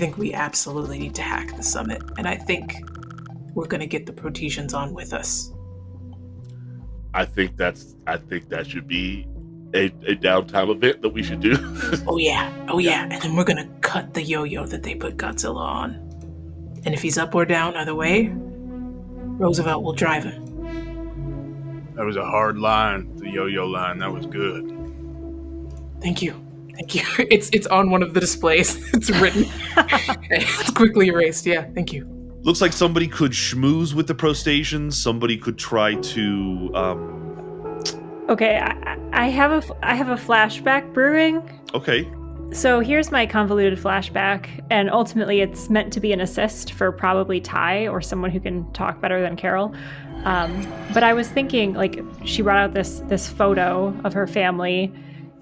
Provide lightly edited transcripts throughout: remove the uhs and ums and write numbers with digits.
think we absolutely need to hack the summit, and I think we're gonna get the Protesians on with us. I think that should be a downtime event that we should do. Oh yeah, and then we're gonna cut the yo-yo that they put Godzilla on. And if he's up or down either way, Roosevelt will drive him. That was a hard line, the yo-yo line. That was good. Thank you. It's on one of the displays. It's written. It's quickly erased. Yeah, thank you. Looks like somebody could schmooze with the Pro Stations. Somebody could try to. Okay, I have a flashback brewing. Okay. So here's my convoluted flashback, and ultimately it's meant to be an assist for probably Ty or someone who can talk better than Carol. But I was thinking, like, she brought out this photo of her family,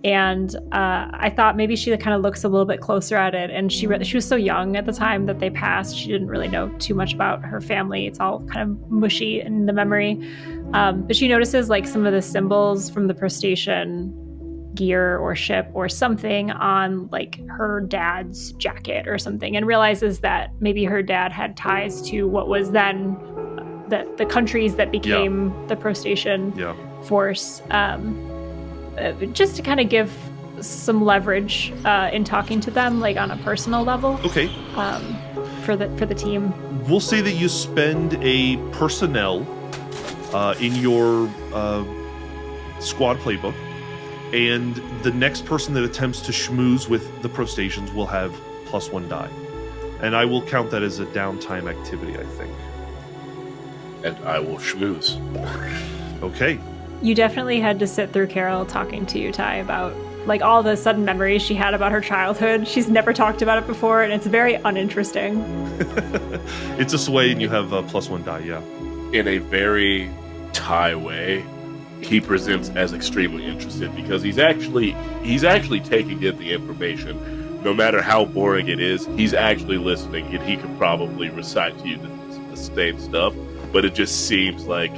and I thought maybe she kind of looks a little bit closer at it. And she was so young at the time that they passed. She didn't really know too much about her family. It's all kind of mushy in the memory. But she notices like some of the symbols from the Pro Station gear or ship or something on like her dad's jacket or something, and realizes that maybe her dad had ties to what was then the countries that became the Pro Station force. Just to kind of give some leverage in talking to them, like on a personal level. Okay. For the team. We'll say that you spend a personnel in your squad playbook, and the next person that attempts to schmooze with the Pro Stations will have +1 die. And I will count that as a downtime activity, I think. And I will schmooze. Okay. You definitely had to sit through Carol talking to you, Ty, about like all the sudden memories she had about her childhood. She's never talked about it before, and it's very uninteresting. It's a sway, and you have +1 die, yeah. In a very Ty way, he presents as extremely interested because he's actually taking in the information. No matter how boring it is, he's actually listening, and he could probably recite to you the same stuff, but it just seems like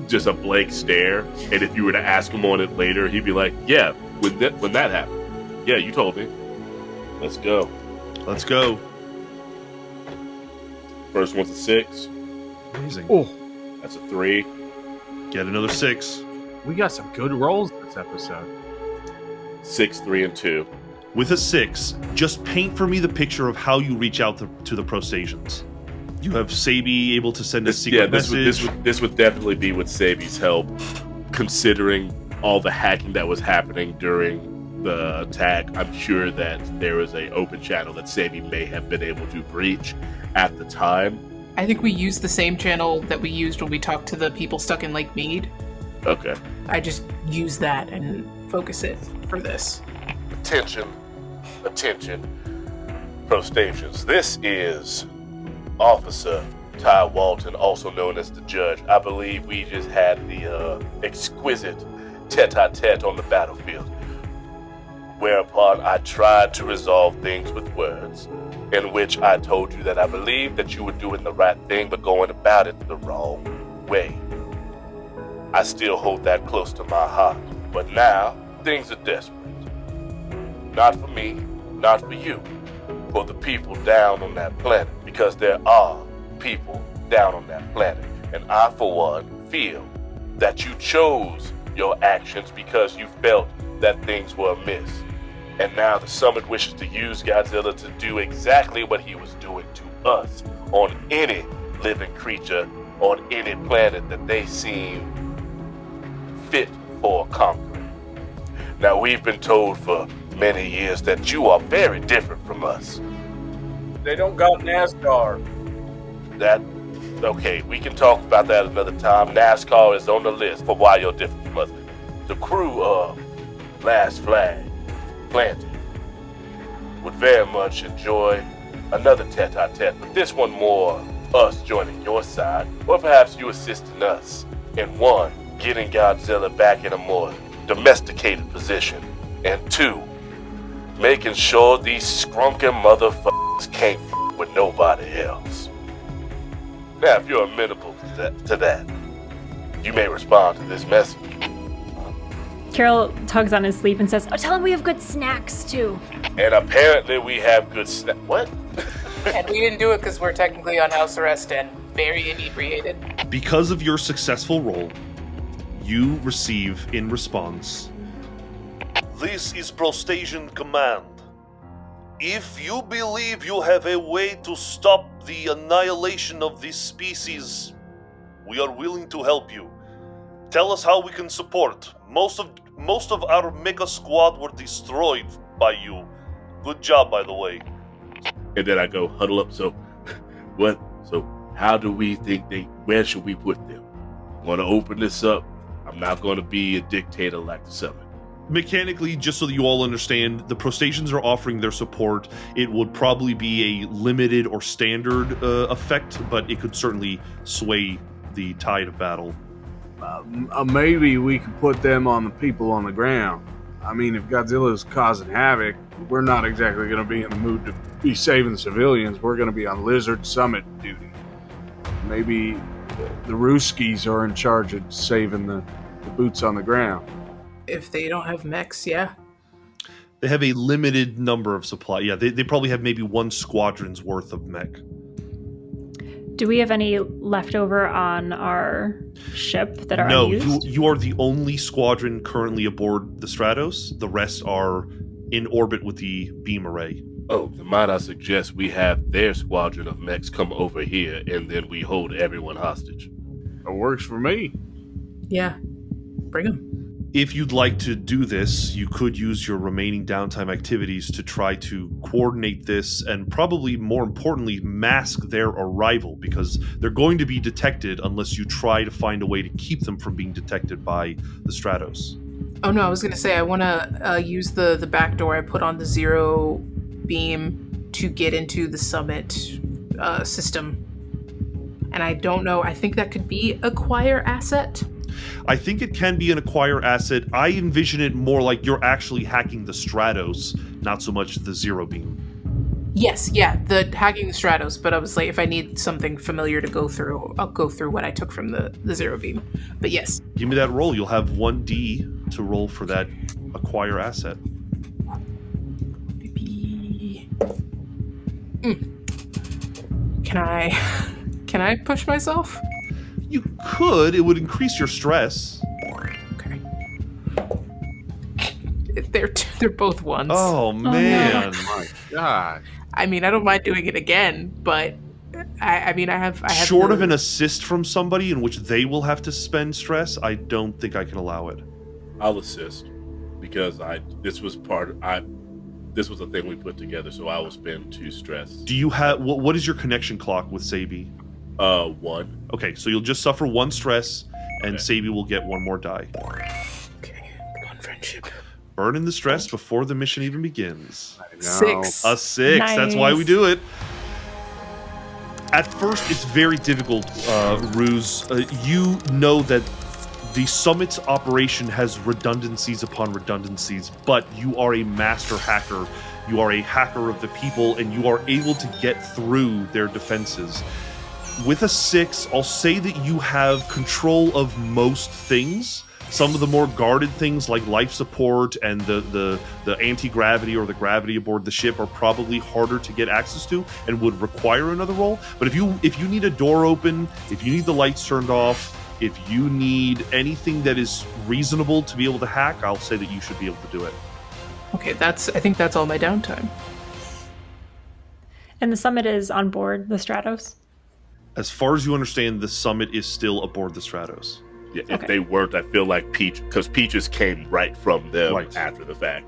just a blank stare. And if you were to ask him on it later, he'd be like, yeah, when that happened, yeah, you told me. Let's go. First one's a 6. Amazing. Oh, That's a 3. Get another 6. we got some good rolls this episode. 6, 3, and 2. With a 6, just paint for me the picture of how you reach out to the Pro Stations. You have Cebi able to send a secret message. This would definitely be with Cebi's help, considering all the hacking that was happening during the attack. I'm sure that there is an open channel that Cebi may have been able to breach at the time. I think we used the same channel that we used when we talked to the people stuck in Lake Mead. Okay. I just use that and focus it for this. Attention. Pro Stations. This is Officer Ty Walton, also known as the Judge. I believe we just had the exquisite tete-a-tete on the battlefield, whereupon I tried to resolve things with words, in which I told you that I believed that you were doing the right thing but going about it the wrong way. I still hold that close to my heart, but now things are desperate. Not for me, not for you, for the people down on that planet, because there are people down on that planet, and I, for one, feel that you chose your actions because you felt that things were amiss. And now the summit wishes to use Godzilla to do exactly what he was doing to us on any living creature on any planet that they seem fit for conquering. Now, we've been told for many years that you are very different from us. They don't got NASCAR. Okay, we can talk about that another time. NASCAR is on the list for why you're different from us. The crew of Last Flag Planted would very much enjoy another tete-a-tete, but this one more us joining your side, or perhaps you assisting us in 1, getting Godzilla back in a more domesticated position, and 2, making sure these scrunking motherfuckers can't f*** with nobody else. Now, if you're amenable to that, you may respond to this message. Carol tugs on his sleeve and says, "Oh, tell him we have good snacks too." And apparently we have good what? And we didn't do it because we're technically on house arrest and very inebriated. Because of your successful roll, you receive in response, "This is Prostation Command. If you believe you have a way to stop the annihilation of this species, we are willing to help you. Tell us how we can support. Most of our mecha squad were destroyed by you. Good job, by the way." And then I go, huddle up. So, what? So, how do we think where should we put them? Want to open this up? I'm not going to be a dictator like the Southern. Mechanically, just so that you all understand, the Prostations are offering their support. It would probably be a limited or standard effect, but it could certainly sway the tide of battle. Maybe we could put them on the people on the ground. I mean, if Godzilla's causing havoc, we're not exactly going to be in the mood to be saving civilians. We're going to be on Lizard Summit duty. Maybe the Ruskies are in charge of saving the boots on the ground. If they don't have mechs, yeah. They have a limited number of supply. Yeah, they probably have maybe one squadron's worth of mech. Do we have any leftover on our ship that are unused? No, you are the only squadron currently aboard the Stratos. The rest are in orbit with the beam array. Oh, then might I suggest we have their squadron of mechs come over here and then we hold everyone hostage? It works for me. Yeah. Bring them. If you'd like to do this, you could use your remaining downtime activities to try to coordinate this and probably more importantly mask their arrival, because they're going to be detected unless you try to find a way to keep them from being detected by the Stratos. Oh no, I was going to say I want to use the back door I put on the zero beam to get into the summit system. And I don't know, I think that could be acquire asset. I think it can be an acquire asset. I envision it more like you're actually hacking the Stratos, not so much the zero beam. Yes, yeah, the hacking the Stratos, but I was like, if I need something familiar to go through, I'll go through what I took from the zero beam. But yes. Give me that roll. You'll have 1D to roll for that acquire asset. Can I push myself? You could. It would increase your stress. Okay. They're both ones. Oh, man. Oh my God. I mean, I don't mind doing it again, but I have Short of an assist from somebody in which they will have to spend stress, I don't think I can allow it. I'll assist because this was a thing we put together, so I will spend 2 stress. Do you have what is your connection clock with Cebi? 1. Okay, so you'll just suffer 1 stress, and Okay. Cebi will get 1 more die. Okay, come on, friendship. Burning the stress before the mission even begins. I know. 6. A 6. That's why we Nice. do it. At first, it's very difficult, Ruse. You know that the summit's operation has redundancies upon redundancies, but you are a master hacker. You are a hacker of the people, and you are able to get through their defenses. With a 6, I'll say that you have control of most things. Some of the more guarded things like life support and the anti-gravity or the gravity aboard the ship are probably harder to get access to and would require another roll. But if you need a door open, if you need the lights turned off, if you need anything that is reasonable to be able to hack, I'll say that you should be able to do it. Okay, I think that's all my downtime. And the summit is on board the Stratos? As far as you understand, the summit is still aboard the Stratos. Yeah, if Okay. they weren't, I feel like because Peaches came right from them Right. after the fact.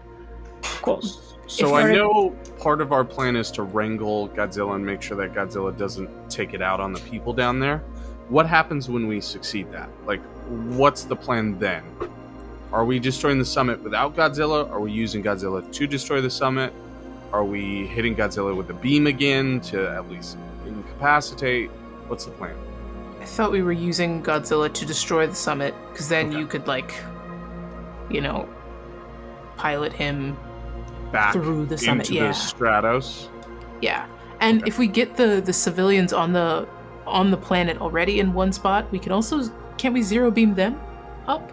Cool. So If I we're- know part of our plan is to wrangle Godzilla and make sure that Godzilla doesn't take it out on the people down there. What happens when we succeed that? Like, what's the plan then? Are we destroying the summit without Godzilla? Are we using Godzilla to destroy the summit? Are we hitting Godzilla with the beam again to at least incapacitate? What's the plan? I thought we were using Godzilla to destroy the summit, because then Okay. you could, pilot him Back through the summit. into Yeah, the Stratos? yeah. And Okay. if we get the civilians on the planet already in one spot, we can also can't we zero beam them up?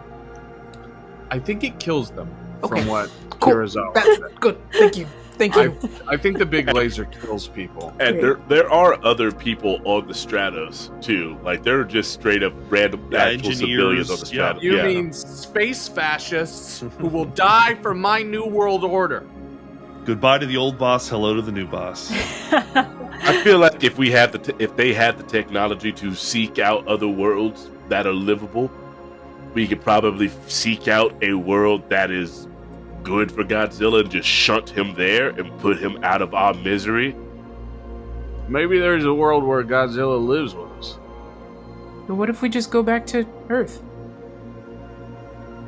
I think it kills them, Okay. from what Cool. Serizawa That's said. good. Thank you. Thank you. I think the big laser kills people. And there are other people on the Stratos too. Like they're just straight up random actual civilians on the Stratos. You mean space fascists who will die for my new world order? Goodbye to the old boss. Hello to the new boss. I feel like if we have if they had the technology to seek out other worlds that are livable, we could probably seek out a world that is good for Godzilla and just shunt him there and put him out of our misery. Maybe there's a world where Godzilla lives with us. But what if we just go back to Earth?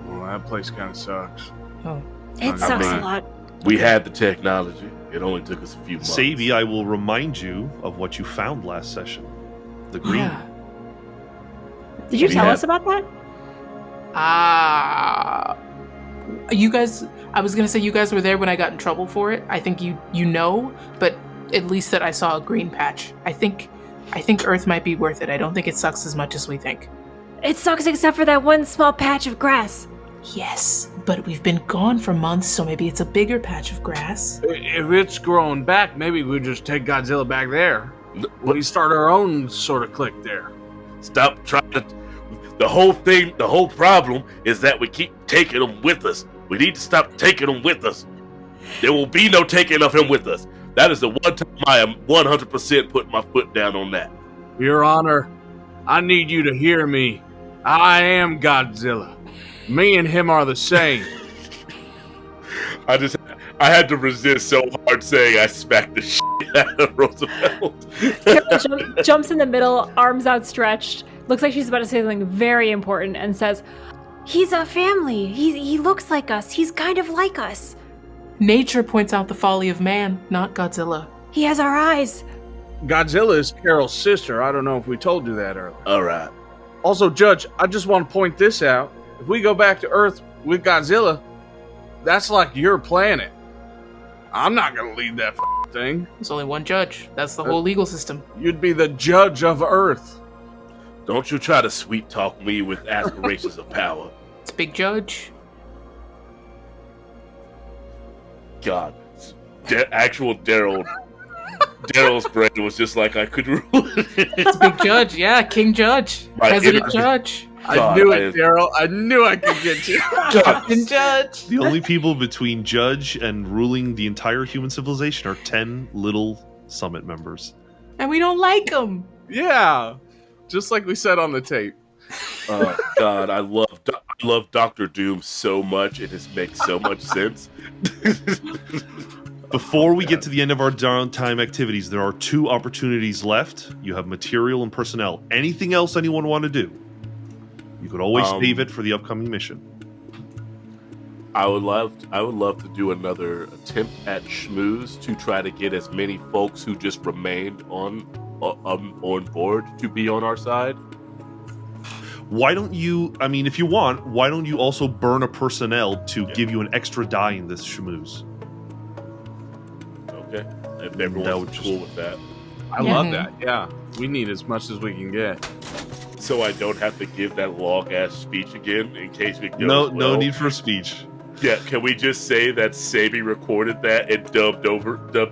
Well, that place kind of sucks. Oh. It sucks a lot. We had the technology. It only took us a few months. Cebi, I will remind you of what you found last session. The green. Yeah. Did you tell us about that? You guys, I was gonna say you guys were there when I got in trouble for it. I think you know, but at least that I saw a green patch. I think Earth might be worth it. I don't think it sucks as much as we think. It sucks except for that one small patch of grass. Yes, but we've been gone for months, so maybe it's a bigger patch of grass. If it's growing back, maybe we just take Godzilla back there. We start our own sort of clique there. Stop trying to. The whole problem is that we keep taking him with us. We need to stop taking him with us. There will be no taking of him with us. That is the one time I am 100% putting my foot down on that. Your Honor, I need you to hear me. I am Godzilla. Me and him are the same. I had to resist so hard saying I smacked the shit out of Roosevelt. Jumps in the middle, arms outstretched. Looks like she's about to say something very important and says, "He's a family. He looks like us. He's kind of like us. Nature points out the folly of man, not Godzilla. He has our eyes." Godzilla is Carol's sister. I don't know if we told you that earlier. All right. Also, Judge, I just want to point this out. If we go back to Earth with Godzilla, that's like your planet. I'm not going to lead that thing. There's only one judge. That's the whole legal system. You'd be the judge of Earth. Don't you try to sweet talk me with aspirations of power. It's big judge. God. Actual Darryl. Daryl's brain was just like, I could rule it. It's big judge, yeah, king judge. President judge. I knew it, Darryl. I knew I could get you. Captain judge. The only people between judge and ruling the entire human civilization are 10 little summit members. And we don't like them. Yeah. Just like we said on the tape. Oh, God, I love Dr. Doom so much. It just makes so much sense. Before we get to the end of our downtime activities, there are 2 opportunities left. You have material and personnel. Anything else anyone want to do? You could always save it for the upcoming mission. I would love to do another attempt at schmooze to try to get as many folks who just remained on board to be on our side. Why don't you, I mean, if you want, why don't you also burn a personnel to give you an extra die in this schmooze? Okay. If everyone's cool with that. I love that, yeah. We need as much as we can get. So I don't have to give that long-ass speech again in case it goes No need for a speech. Yeah, can we just say that Cebi recorded that and dubbed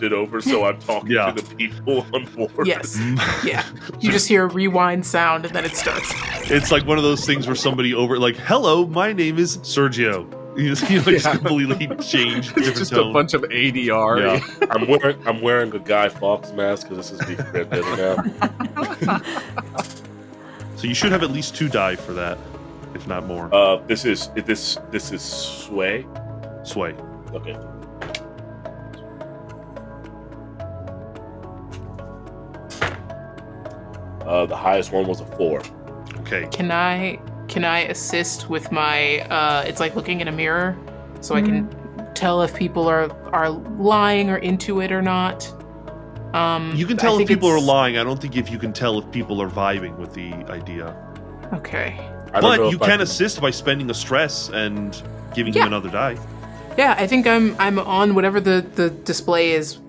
it over so I'm talking to the people on board? Yes. Yeah. You just hear a rewind sound and then it starts. It's like one of those things where somebody hello, my name is Sergio. You just completely change. It's just tone. A bunch of ADR. Yeah. I'm wearing a Guy Fawkes mask because this is the Vendetta now. So you should have at least 2 die for that, if not more. This is Sway. Sway. Okay. The highest one was a 4. Okay. Can I assist with my it's like looking in a mirror so I can tell if people are lying or into it or not? You can tell if people are lying. I don't think if you can tell if people are vibing with the idea. Okay. But you can assist by spending a stress and giving him another die. Yeah, I think I'm on whatever the display is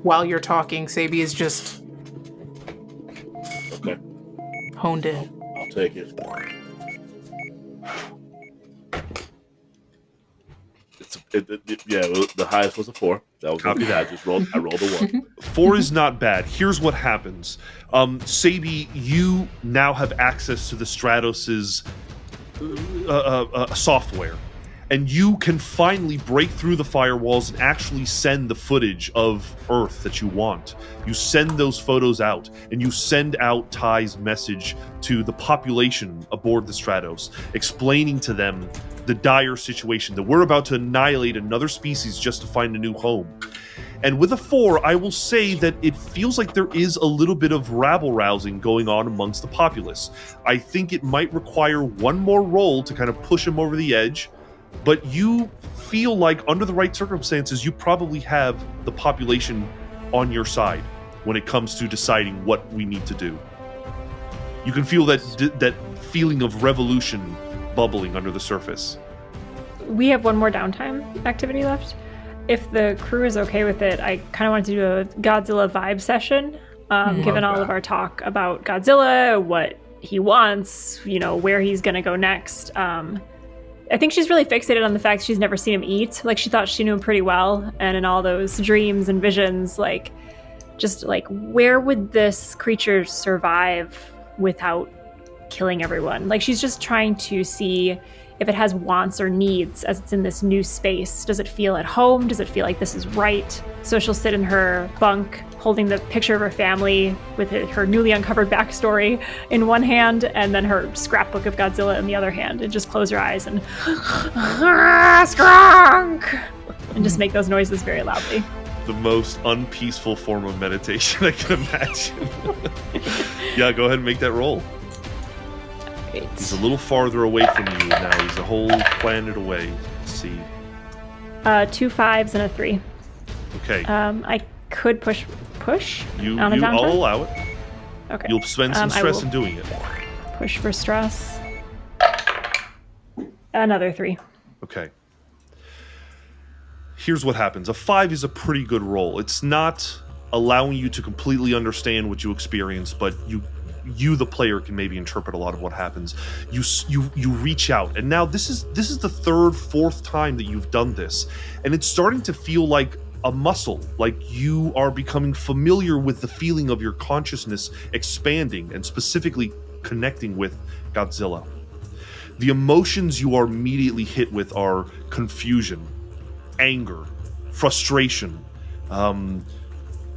while you're talking. Cebi is just honed in. I'll take it. The highest was a 4. That was Copy that. I rolled a 1. 4 is not bad. Here's what happens. Cebi, you now have access to the Stratos' software. And you can finally break through the firewalls and actually send the footage of Earth that you want. You send those photos out, and you send out Ty's message to the population aboard the Stratos, explaining to them the dire situation, that we're about to annihilate another species just to find a new home. And with a 4, I will say that it feels like there is a little bit of rabble-rousing going on amongst the populace. I think it might require one more roll to kind of push him over the edge, but you feel like, under the right circumstances, you probably have the population on your side when it comes to deciding what we need to do. You can feel that feeling of revolution bubbling under the surface. We have one more downtime activity left. If the crew is okay with it, I kind of want to do a Godzilla vibe session, given all of our talk about Godzilla, what he wants, where he's going to go next. I think she's really fixated on the fact she's never seen him eat. Like, she thought she knew him pretty well. And in all those dreams and visions, where would this creature survive without killing everyone? Like, she's just trying to see if it has wants or needs as it's in this new space. Does it feel at home? Does it feel like this is right? So she'll sit in her bunk holding the picture of her family with her newly uncovered backstory in one hand and then her scrapbook of Godzilla in the other hand, and just close her eyes and skronk, and just make those noises very loudly. The most unpeaceful form of meditation I can imagine. Yeah, go ahead and make that roll. Great. He's a little farther away from you now. He's a whole planet away. Let's see. 2 5s and a 3. Okay. I could push You on a downtime? I'll allow it. Okay. You'll spend some stress in doing it. Push for stress. Another 3. Okay. Here's what happens. A 5 is a pretty good roll. It's not allowing you to completely understand what you experience, but you the player can maybe interpret a lot of what happens. You reach out, and now this is the 3rd, 4th time that you've done this, and it's starting to feel like a muscle, like you are becoming familiar with the feeling of your consciousness expanding and specifically connecting with Godzilla. The emotions you are immediately hit with are confusion, anger, frustration, and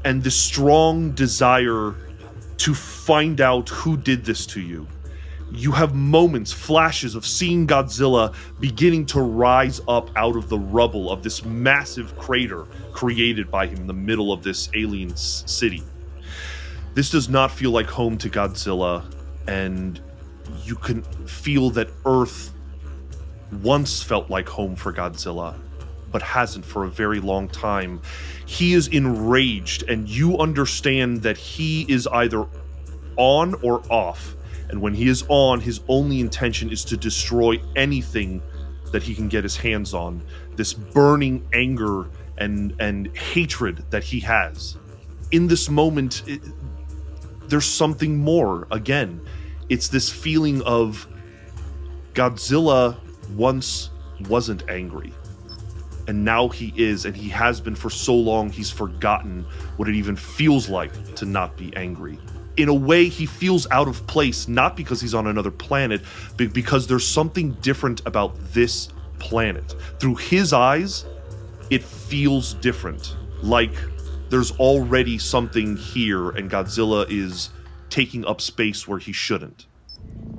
the strong desire to find out who did this to you. You have moments, flashes of seeing Godzilla beginning to rise up out of the rubble of this massive crater created by him in the middle of this alien city. This does not feel like home to Godzilla, and you can feel that Earth once felt like home for Godzilla, but hasn't for a very long time. He is enraged, and you understand that he is either on or off. And when he is on, his only intention is to destroy anything that he can get his hands on. This burning anger and hatred that he has. In this moment, there's something more. Again, it's this feeling of Godzilla once wasn't angry. And now he is, and he has been for so long, he's forgotten what it even feels like to not be angry. In a way, he feels out of place, not because he's on another planet, but because there's something different about this planet. Through his eyes, it feels different. Like there's already something here, and Godzilla is taking up space where he shouldn't.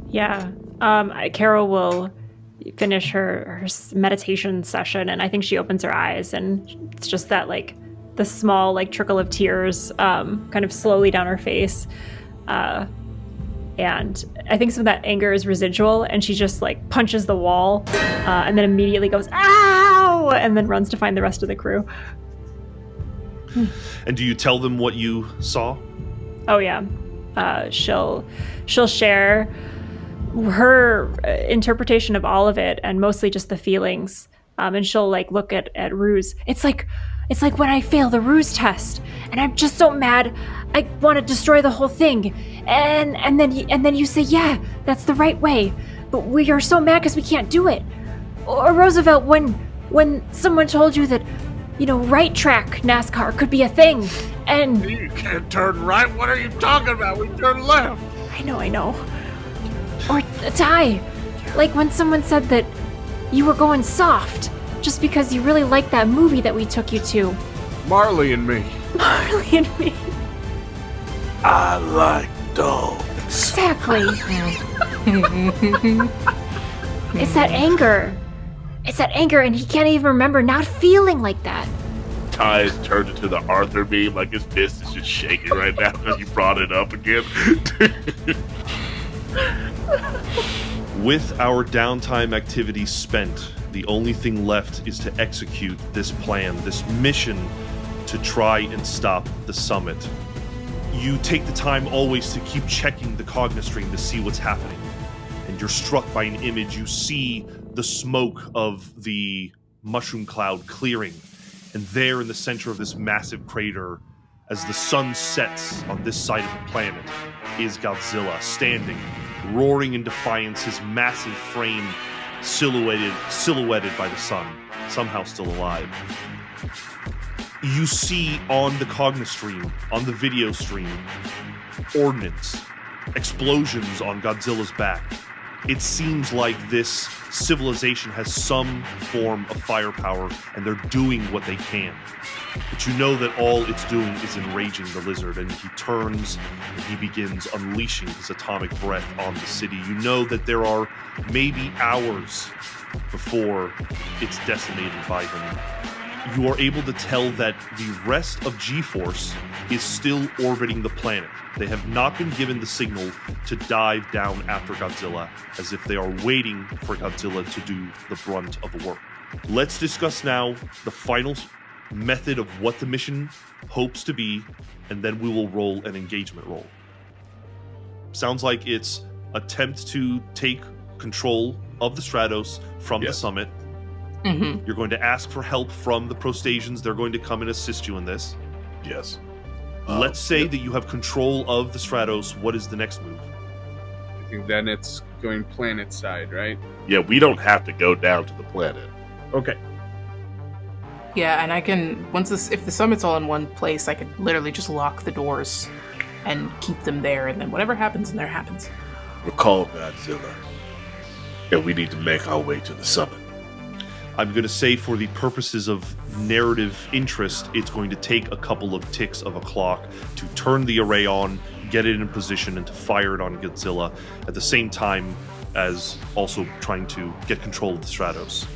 Yeah. Carol will finish her meditation session, and I think she opens her eyes, and it's just that the small trickle of tears kind of slowly down her face, and I think some of that anger is residual, and she just punches the wall, and then immediately goes ow, and then runs to find the rest of the crew. And do you tell them what you saw? Oh yeah. She'll share her interpretation of all of it, and mostly just the feelings, and she'll look at Ruse. It's like when I fail the Ruse test, and I'm just so mad. I want to destroy the whole thing, and then you say, yeah, that's the right way, but we are so mad because we can't do it. Or Roosevelt, when when someone told you that, right track NASCAR could be a thing, and... You can't turn right. What are you talking about? We turn left. I know. Or Ty, like when someone said that you were going soft just because you really liked that movie that we took you to. Marley and me. Marley and me. I like dogs. Exactly. It's that anger. And he can't even remember not feeling like that. Ty's turned into the Arthur meme, like his fist is just shaking right now because you brought it up again. With our downtime activities spent, the only thing left is to execute this plan, this mission to try and stop the summit. You take the time always to keep checking the cognistream to see what's happening. And you're struck by an image. You see the smoke of the mushroom cloud clearing. And there in the center of this massive crater, as the sun sets on this side of the planet, is Godzilla standing, roaring in defiance, his massive frame silhouetted by the sun, somehow still alive. You see on the cognistream, on the video stream, ordnance, explosions on Godzilla's back. It seems like this civilization has some form of firepower, and they're doing what they can. But you know that all it's doing is enraging the lizard, and he turns and he begins unleashing his atomic breath on the city. You know that there are maybe hours before it's decimated by him. You are able to tell that the rest of G-Force is still orbiting the planet. They have not been given the signal to dive down after Godzilla, as if they are waiting for Godzilla to do the brunt of the work. Let's discuss now the final method of what the mission hopes to be, and then we will roll an engagement roll. Sounds like it's attempt to take control of the Stratos from the summit. Mm-hmm. You're going to ask for help from the Prostasians. They're going to come and assist you in this. Yes. Let's say that you have control of the Stratos. What is the next move? I think then it's going planet side, right? Yeah, we don't have to go down to the planet. Okay. Yeah, and I can, if the summit's all in one place, I could literally just lock the doors and keep them there, and then whatever happens in there happens. Recall Godzilla. And we need to make our way to the summit. I'm going to say for the purposes of narrative interest, it's going to take a couple of ticks of a clock to turn the array on, get it in position, and to fire it on Godzilla at the same time as also trying to get control of the Stratos.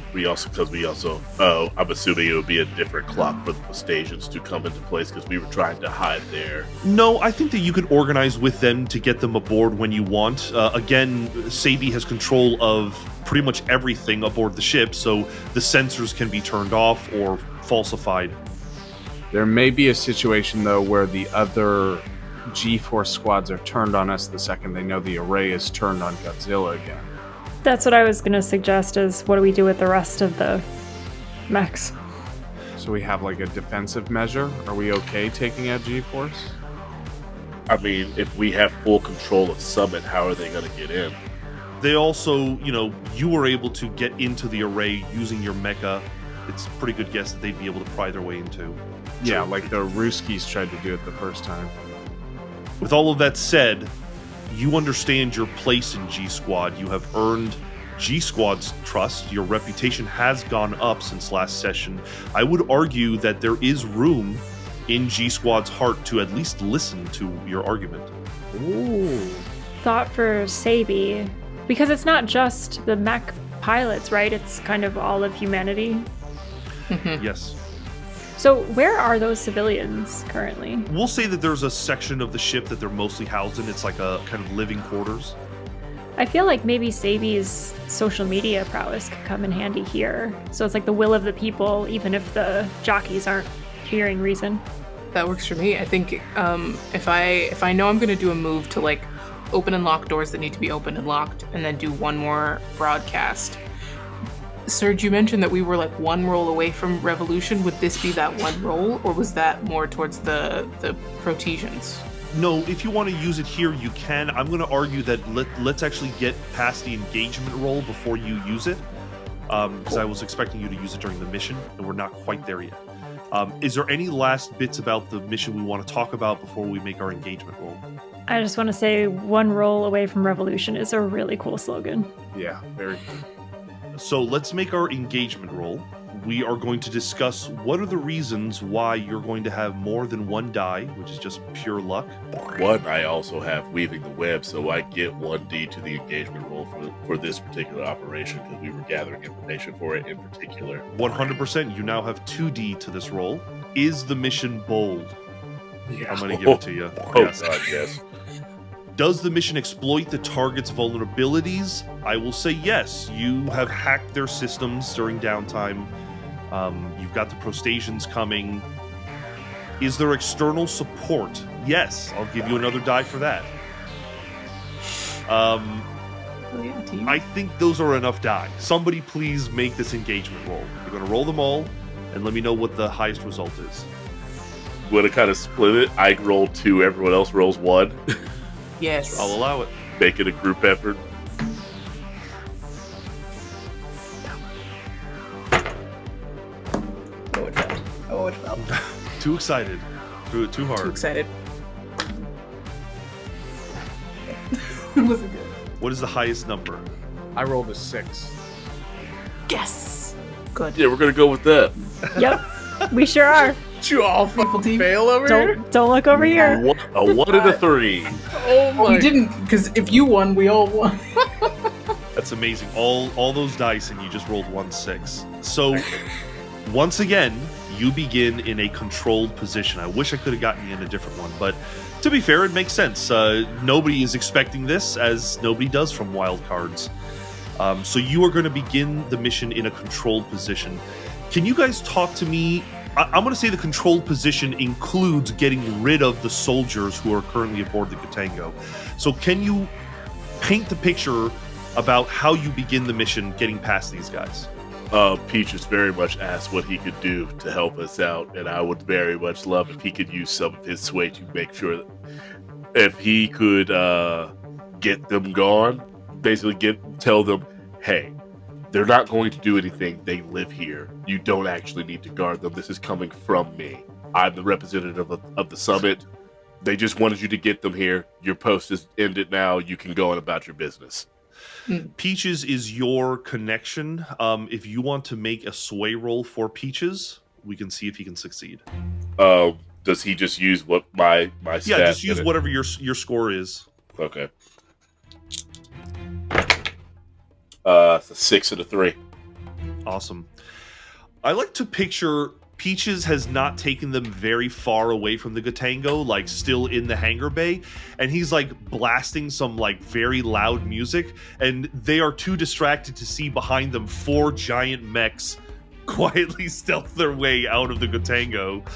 I'm assuming it would be a different clock for the Prostasians to come into place because we were trying to hide there. No, I think that you could organize with them to get them aboard when you want. Again, Cebi has control of pretty much everything aboard the ship, so the sensors can be turned off or falsified. There may be a situation, though, where the other G-Force squads are turned on us the second they know the array is turned on Godzilla again. That's what I was going to suggest, is what do we do with the rest of the mechs? So we have like a defensive measure? Are we okay taking out G-Force? I mean, if we have full control of Summit, how are they going to get in? They also, you were able to get into the array using your mecha. It's a pretty good guess that they'd be able to pry their way into. Yeah, like the Ruskies tried to do it the first time. With all of that said, you understand your place in G-Squad. You have earned G-Squad's trust. Your reputation has gone up since last session. I would argue that there is room in G-Squad's heart to at least listen to your argument. Ooh. Thought for Cebi. Because it's not just the mech pilots, right? It's kind of all of humanity. Yes. So where are those civilians currently? We'll say that there's a section of the ship that they're mostly housed in. It's like a kind of living quarters. I feel like maybe Cebi's social media prowess could come in handy here. So it's like the will of the people, even if the jockeys aren't hearing reason. That works for me. I think if I know I'm going to do a move to like open and lock doors that need to be opened and locked, and then do one more broadcast. Serge, you mentioned that we were like one roll away from revolution. Would this be that one roll, or was that more towards the Protesians? No, if you want to use it here, you can. I'm going to argue that let's actually get past the engagement roll before you use it. because I was expecting you to use it during the mission, and we're not quite there yet. Is there any last bits about the mission we want to talk about before we make our engagement roll? I just want to say 1 roll away from revolution is a really cool slogan. Yeah, very cool. So let's make our engagement roll. We are going to discuss what are the reasons why you're going to have more than 1 die, which is just pure luck. One, I also have weaving the web, so I get 1d to the engagement roll for this particular operation because we were gathering information for it in particular. 100%, you now have 2d to this roll. Is the mission bold? Yeah. I'm going to give it to you. Oh, Yes. God, yes. Does the mission exploit the target's vulnerabilities? I will say yes. You have hacked their systems during downtime. You've got the Prostations coming. Is there external support? Yes. I'll give you another die for that. I think those are enough die. Somebody please make this engagement roll. You're going to roll them all, and let me know what the highest result is. Want to kind of split it? I roll 2, everyone else rolls 1. Yes. I'll allow it. Make it a group effort. Oh, it felt. Too excited. Threw it too hard. Too excited. It wasn't good. What is the highest number? I rolled a 6. Yes. Good. Yeah, we're going to go with that. Yep, we sure are. You all Beautiful team. fail over here? Don't look over here. A 1 and a 3. Oh Well, we didn't, because if you won, we all won. That's amazing. All those dice, and you just rolled 1 6. So, once again, you begin in a controlled position. I wish I could have gotten you in a different one, but to be fair, it makes sense. Nobody is expecting this, as nobody does from wild cards. So you are going to begin the mission in a controlled position. Can you guys talk to me? I'm going to say the controlled position includes getting rid of the soldiers who are currently aboard the Katango. So can you paint the picture about how you begin the mission getting past these guys? Peaches very much asked what he could do to help us out, and I would very much love if he could use some of his sway to make sure that if he could get them gone, basically tell them, hey, they're not going to do anything. They live here. You don't actually need to guard them. This is coming from me. I'm the representative of the summit. They just wanted you to get them here. Your post is ended now. You can go on about your business. Peaches is your connection. If you want to make a sway roll for Peaches, we can see if he can succeed. Does he just use what my stat? Yeah, just use whatever your score is. Okay. It's a 6 and a 3. Awesome. I like to picture Peaches has not taken them very far away from the Gatango, like still in the hangar bay, and he's like blasting some like very loud music, and they are too distracted to see behind them 4 giant mechs quietly stealth their way out of the Gatango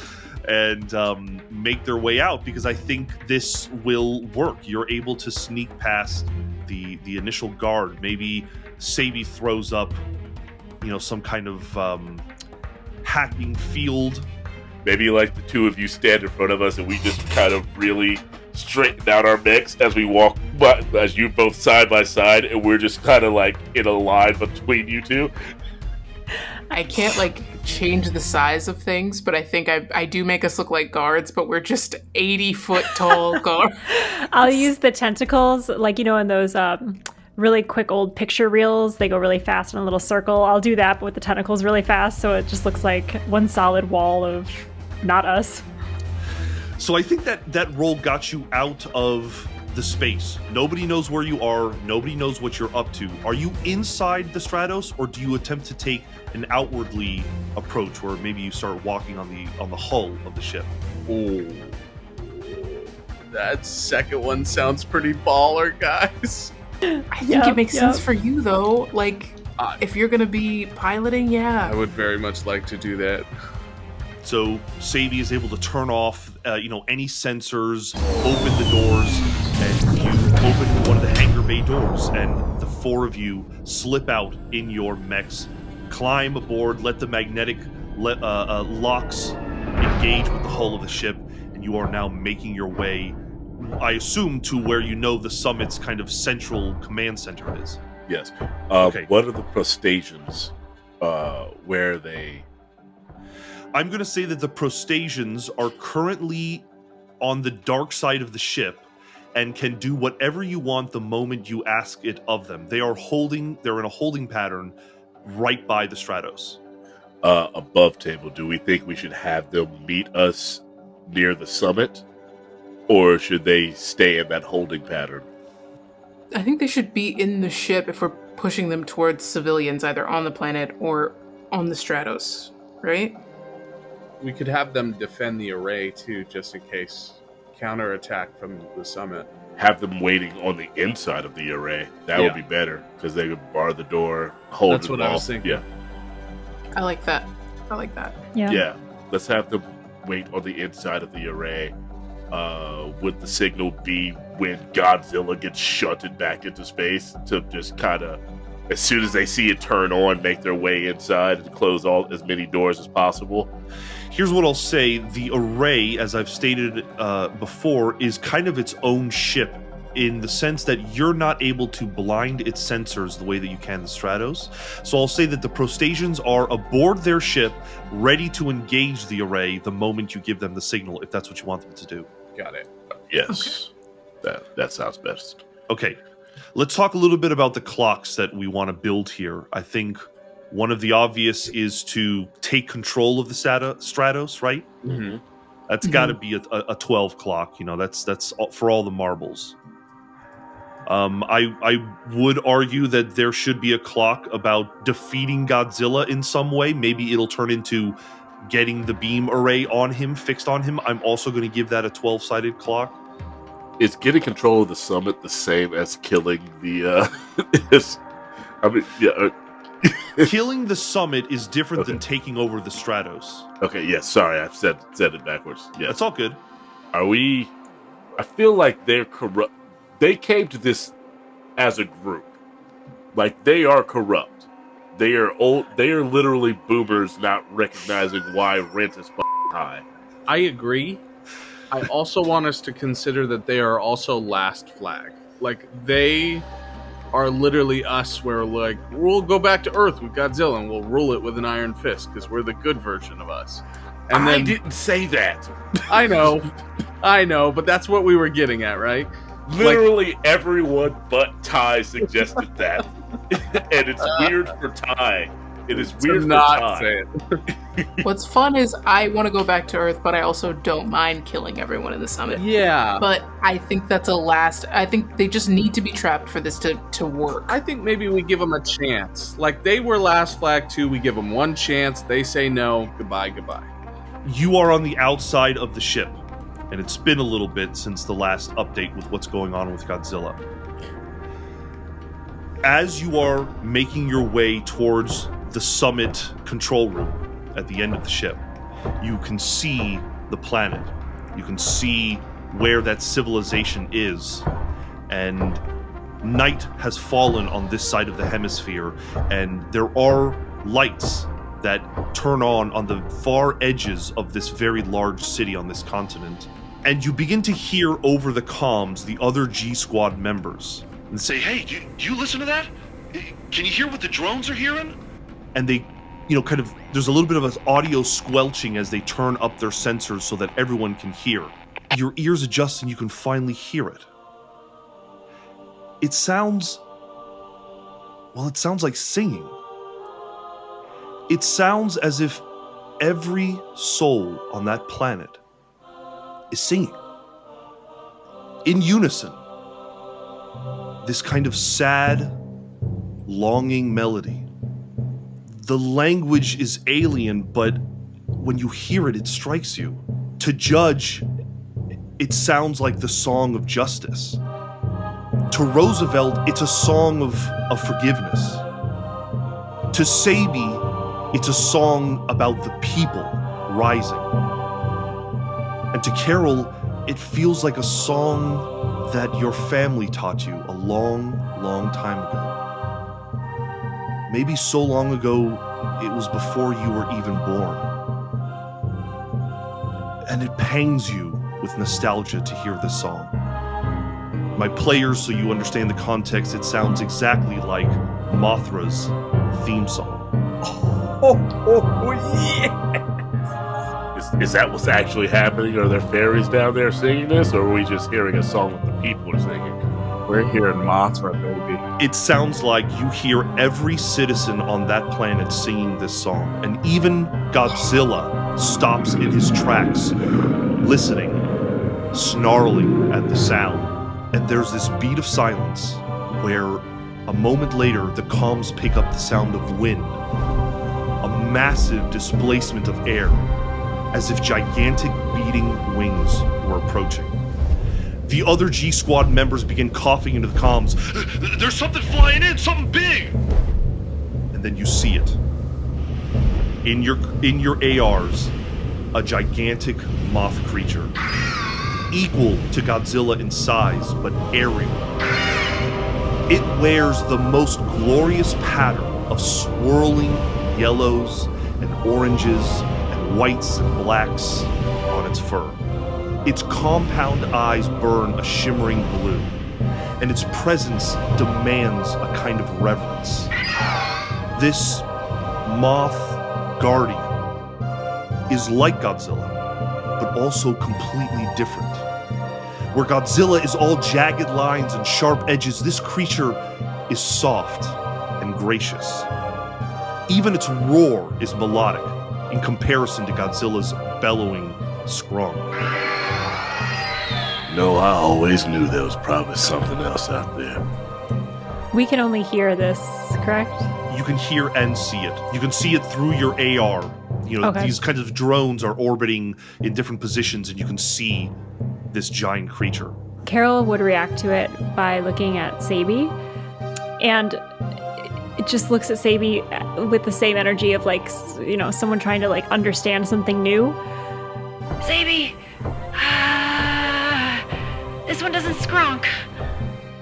and make their way out, because I think this will work. You're able to sneak past the initial guard. Maybe Cebi throws up, some kind of hacking field. Maybe like the two of you stand in front of us and we just kind of really straighten out our necks as we walk, as you both side by side, and we're just kind of like in a line between you two. I can't change the size of things, but I think I do make us look like guards, but we're just 80-foot tall guards. I'll use the tentacles, in those really quick old picture reels. They go really fast in a little circle. I'll do that, but with the tentacles really fast, so it just looks like one solid wall of not us. So I think that roll got you out of the space. Nobody knows where you are. Nobody knows what you're up to. Are you inside the Stratos, or do you attempt to take an outwardly approach, where maybe you start walking on the hull of the ship? Ooh. That second one sounds pretty baller, guys. I think it makes sense for you, though. If you're going to be piloting, yeah. I would very much like to do that. So Cebi is able to turn off, any sensors, open the doors, and you open one of the hangar bay doors, and the 4 of you slip out in your mechs, climb aboard, let the magnetic locks engage with the hull of the ship, and you are now making your way, I assume, to where the summit's kind of central command center is. Yes. Okay. What are the crustaceans? Where are they? I'm going to say that the Prostasians are currently on the dark side of the ship and can do whatever you want the moment you ask it of them. They're in a holding pattern right by the Stratos. Above table. Do we think we should have them meet us near the summit? Or should they stay in that holding pattern? I think they should be in the ship if we're pushing them towards civilians, either on the planet or on the Stratos, right? We could have them defend the array too, just in case counterattack from the summit. Have them waiting on the inside of the array. That would be better because they could bar the door, hold That's it what off. I was thinking. Yeah. I like that. Yeah. Yeah. Let's have them wait on the inside of the array. Would the signal be when Godzilla gets shunted back into space to just kind of, as soon as they see it turn on, make their way inside and close as many doors as possible? Here's what I'll say. The array, as I've stated before, is kind of its own ship in the sense that you're not able to blind its sensors the way that you can the Stratos. So I'll say that the Prostasians are aboard their ship, ready to engage the array the moment you give them the signal, if that's what you want them to do. Got it. Yes. That sounds best. Okay, let's talk a little bit about the clocks that we want to build here. I think one of the obvious is to take control of the Stratos, right? Mm-hmm. That's got to be a 12 clock. You know, that's for all the marbles. I would argue that there should be a clock about defeating Godzilla in some way. Maybe it'll turn into getting the beam array on him, fixed on him. I'm also going to give that a 12-sided clock. Is getting control of the summit the same as killing the? Killing the summit is different than taking over the Stratos. Okay. Yes. Sorry, I said it backwards. Yeah, That's all good. Are we? I feel like they're corrupt. They came to this as a group. Like, they are corrupt. They are old. They are literally boomers not recognizing why rent is high. I agree. I also want us to consider that they are also last flag. Like, they are literally us where, like, we'll go back to Earth with Godzilla and we'll rule it with an iron fist because we're the good version of us. And I then, didn't say that. I know, but that's what we were getting at, right? Literally everyone but Ty suggested that. And it's weird for Ty. It is weird for not Ty. say it. What's fun is I want to go back to Earth, but I also don't mind killing everyone in the summit. Yeah. But I think that's I think they just need to be trapped for this to work. I think maybe we give them a chance. Like, they were last flag too. We give them one chance. They say no. Goodbye. You are on the outside of the ship, and it's been a little bit since the last update with what's going on with Godzilla. As you are making your way towards the summit control room at the end of the ship, you can see the planet. You can see where that civilization is. And night has fallen on this side of the hemisphere, and there are lights that turn on the far edges of this very large city on this continent. And you begin to hear over the comms the other G Squad members. And say, Hey, do you listen to that? Can you hear what the drones are hearing? and they, there's a little bit of an audio squelching as they turn up their sensors so that everyone can hear. Your ears adjust and you can finally hear it. It sounds like singing. It sounds as if every soul on that planet is singing. In unison. This kind of sad, longing melody. The language is alien, but when you hear it, it strikes you. To judge, it sounds like the song of justice. To Roosevelt, it's a song of forgiveness. To Cebi, it's a song about the people rising. And to Carol, it feels like a song that your family taught you a long, long time ago. Maybe so long ago, it was before you were even born. And it pangs you with nostalgia to hear this song. My players, so you understand the context, it sounds exactly like Mothra's theme song. Is that what's actually happening? Are there fairies down there singing this, or are we just hearing a song that the people are singing? We're hearing Mothra, baby. It sounds like you hear every citizen on that planet singing this song, and even Godzilla stops in his tracks, listening, snarling at the sound. And there's this beat of silence where a moment later the comms pick up the sound of wind, a massive displacement of air, as if gigantic beating wings were approaching. The other G Squad members begin coughing into the comms. There's something flying in, something big! And then you see it. In your ARs, a gigantic moth creature, equal to Godzilla in size, but aerial. It wears the most glorious pattern of swirling yellows and oranges and whites and blacks on its fur. Its compound eyes burn a shimmering blue, and its presence demands a kind of reverence. This moth guardian is like Godzilla, but also completely different. Where Godzilla is all jagged lines and sharp edges, this creature is soft and gracious. Even its roar is melodic in comparison to Godzilla's bellowing scrum. No, I always knew there was probably something else out there. We can only hear this, correct? You can hear and see it. You can see it through your AR. You know, Okay. These kinds of drones are orbiting in different positions, and you can see this giant creature. Carol would react to it by looking at Cebi, and it just looks at Cebi with the same energy of, like, you know, someone trying to, like, understand something new. Cebi! This one doesn't skronk.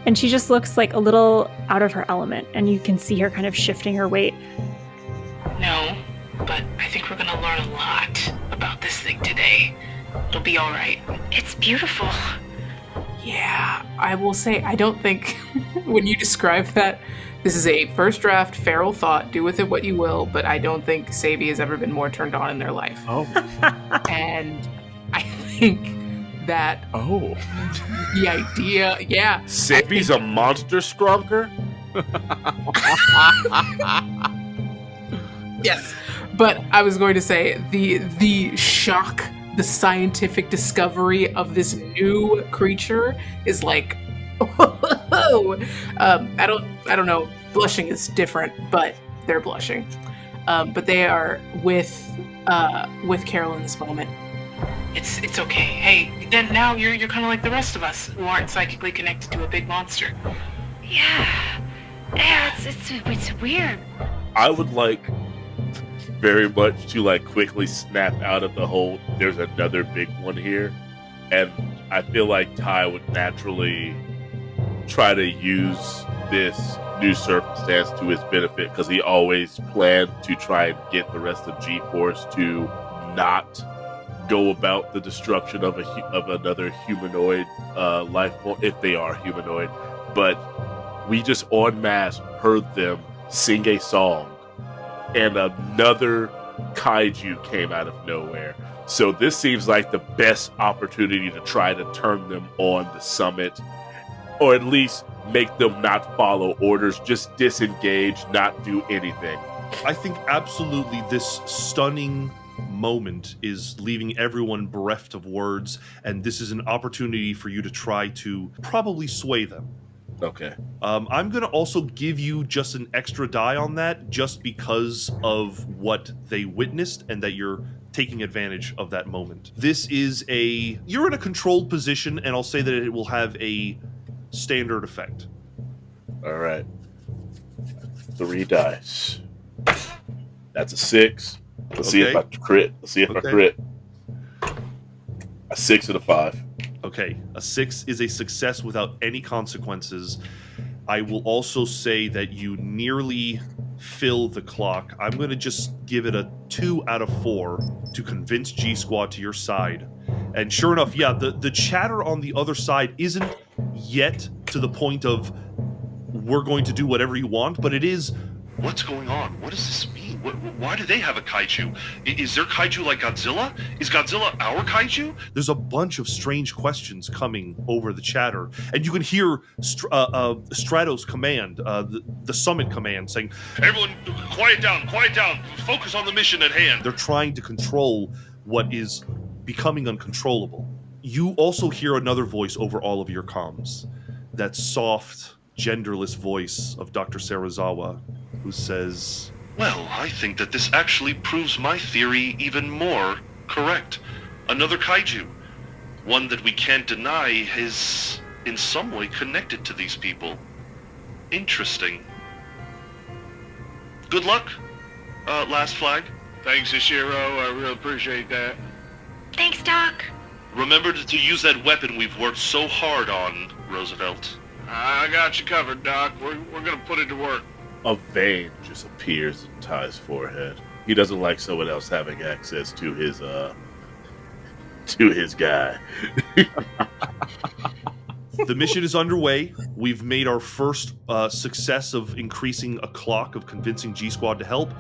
And she just looks like a little out of her element, and you can see her kind of shifting her weight. No, but I think we're gonna learn a lot about this thing today. It'll be alright. It's beautiful. Yeah, I will say, I don't think when you describe that, this is a first draft, feral thought, do with it what you will, but I don't think Cebi has ever been more turned on in their life. Oh. And I think that the idea, yeah. Cebi's a monster scrunker? Yes, but I was going to say the shock, the scientific discovery of this new creature is like, I don't know. Blushing is different, but they're blushing. But they are with Carol in this moment. It's okay. Hey, then now you're kind of like the rest of us who aren't psychically connected to a big monster. Yeah. Yeah, it's weird. I would like very much to like quickly snap out of the whole there's another big one here, and I feel like Ty would naturally try to use this new circumstance to his benefit, because he always planned to try and get the rest of G-Force to not go about the destruction of another humanoid life form, if they are humanoid. But we just en masse heard them sing a song, and another kaiju came out of nowhere. So this seems like the best opportunity to try to turn them on the summit, or at least make them not follow orders, just disengage, not do anything. I think absolutely this stunning moment is leaving everyone bereft of words, and this is an opportunity for you to try to probably sway them. Okay. I'm going to also give you just an extra die on that, just because of what they witnessed and that you're taking advantage of that moment. This is you're in a controlled position, and I'll say that it will have a standard effect. All right. 3 dice. That's a 6. Let's see if I crit. Let's see if I crit. A 6 and a 5. Okay, a 6 is a success without any consequences. I will also say that you nearly fill the clock. I'm going to just give it a 2 out of 4 to convince G Squad to your side. And sure enough, yeah, the chatter on the other side isn't yet to the point of we're going to do whatever you want, but it is. What's going on? What does this mean? Why do they have a kaiju? Is their kaiju like Godzilla? Is Godzilla our kaiju? There's a bunch of strange questions coming over the chatter, and you can hear Stratos' command, the summit command, saying, Everyone, quiet down, focus on the mission at hand. they're trying to control what is becoming uncontrollable. You also hear another voice over all of your comms, that soft, genderless voice of Dr. Serizawa, who says, Well, I think that this actually proves my theory even more correct. Another kaiju. One that we can't deny is in some way connected to these people. Interesting. Good luck, last flag. Thanks, Ishiro. I really appreciate that. Thanks, Doc. Remember to use that weapon we've worked so hard on, Roosevelt. I got you covered, Doc. We're gonna put it to work. A vein just appears in Ty's forehead. He doesn't like someone else having access to his guy. the mission is underway. We've made our first success of increasing a clock of convincing G-Squad to help.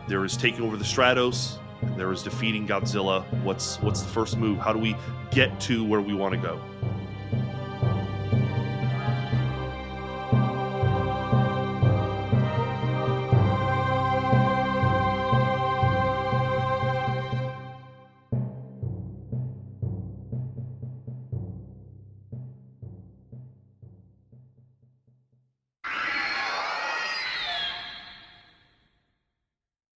There is taking over the Stratos, and there is defeating Godzilla. What's the first move? How do we get to where we want to go?